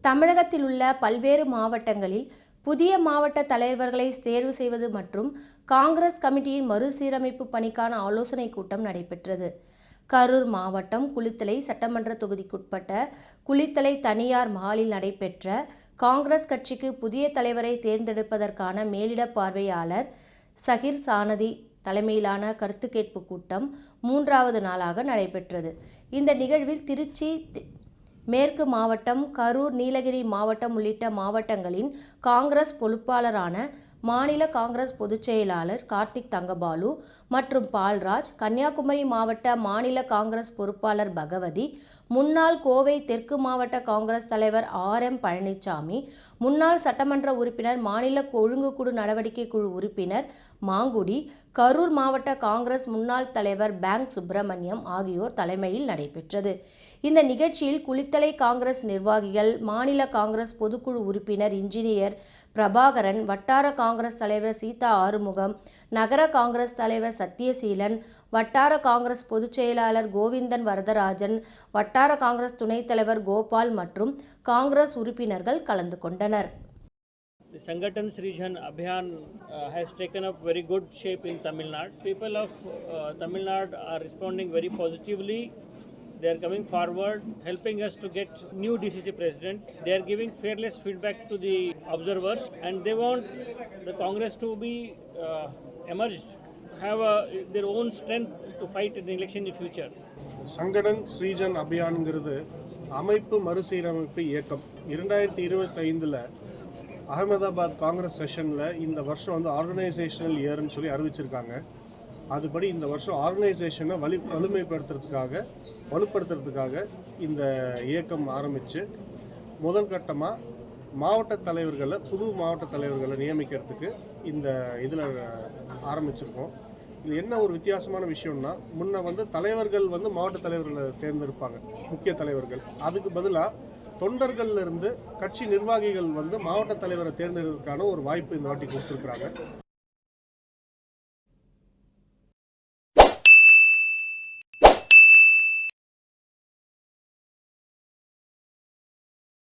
தமிழகத்தில் உள்ள பல்வேறு மாவட்டங்களில் புதிய மாவட்ட தலைவர்களை தேர்வு செய்வது மற்றும் காங்கிரஸ் கமிட்டியின் மறுசீரமைப்பு பணிக்கான ஆலோசனைக் கூட்டம் நடைபெற்றது. கரூர் மாவட்டம் குளித்தலை சட்டமன்ற தொகுதிக்குட்பட்ட குளித்தலை தனியார் மஹாலில் நடைபெற்ற காங்கிரஸ் கட்சிக்கு புதிய தலைவரை தேர்ந்தெடுப்பதற்கான மேலிட பார்வையாளர் சகிர் சானதி தலைமையிலான கருத்து கேட்பு கூட்டம் 3வது நாளாக நடைபெற்றது. இந்த நிகழ்வில் திருச்சி மேற்கு மாவட்டம், கரூர், நீலகிரி மாவட்டம் உள்ளிட்ட மாவட்டங்களின் காங்கிரஸ் பொறுப்பாளரான மாநில காங்கிரஸ் பொதுச் செயலாளர் கார்த்திக் தங்கபாலு மற்றும் பால்ராஜ், கன்னியாகுமரி மாவட்ட மாநில காங்கிரஸ் பொறுப்பாளர் பகவதி, முன்னாள் கோவை தெற்கு மாவட்ட காங்கிரஸ் தலைவர் RM பழனிசாமி, முன்னாள் சட்டமன்ற உறுப்பினர், மாநில ஒழுங்குக்குழு நடவடிக்கை குழு உறுப்பினர் மாங்குடி, கரூர் மாவட்ட காங்கிரஸ் முன்னாள் தலைவர் பேங்க் சுப்பிரமணியம் ஆகியோர் தலைமையில் நடைபெற்றது. இந்த நிகழ்ச்சியில் குளித்தலை காங்கிரஸ் நிர்வாகிகள், மாநில காங்கிரஸ் பொதுக்குழு உறுப்பினர் இன்ஜினியர் பிரபாகரன், வட்டார காங்கிரஸ் தலைவர் சீதா ஆறுமுகம், நகர காங்கிரஸ் தலைவர் சத்தியசீலன், வட்டார காங்கிரஸ் பொதுச் செயலாளர் கோவிந்தன் வரதராஜன், வட்டார காங்கிரஸ் துணைத் தலைவர் கோபால் மற்றும் காங்கிரஸ் உறுப்பினர்கள் கலந்து கொண்டனர். The Sangathan Srijan Abhiyan has taken up very good shape in Tamil Nadu. People of Tamil Nadu are responding very positively. They are coming forward, helping us to get new DCC president. They are giving fearless feedback to the observers, and they want the Congress to be emerged, have their own strength to fight in the election in the future. சங்கடன் Srijan அபியான்ங்கிறது அமைப்பு மறுசீரமைப்பு இயக்கம் 2025 அகமதாபாத் காங்கிரஸ் செஷனில் இந்த வருஷம் வந்து organisational இயர்னு சொல்லி அறிவிச்சிருக்காங்க. அதுபடி இந்த வருஷம் ஆர்கனைசேஷனை வலுப்படுத்துறதுக்காக இந்த இயக்கம் ஆரம்பித்து முதல் கட்டமாக புது மாவட்ட தலைவர்களை நியமிக்கிறதுக்கு இந்த இதில் ஆரம்பிச்சிருக்கோம். இது என்ன ஒரு வித்தியாசமான விஷயம்னா, முன்ன வந்து தலைவர்கள் வந்து மாவட்ட தலைவர்களை தேர்ந்தெடுப்பாங்க, முக்கிய தலைவர்கள். அதுக்கு பதிலாக தொண்டர்கள்லேருந்து கட்சி நிர்வாகிகள் வந்து மாவட்ட தலைவரை தேர்ந்தெடுக்கிறதுக்கான ஒரு வாய்ப்பு இந்த வாட்டி கொடுத்துருக்குறாங்க.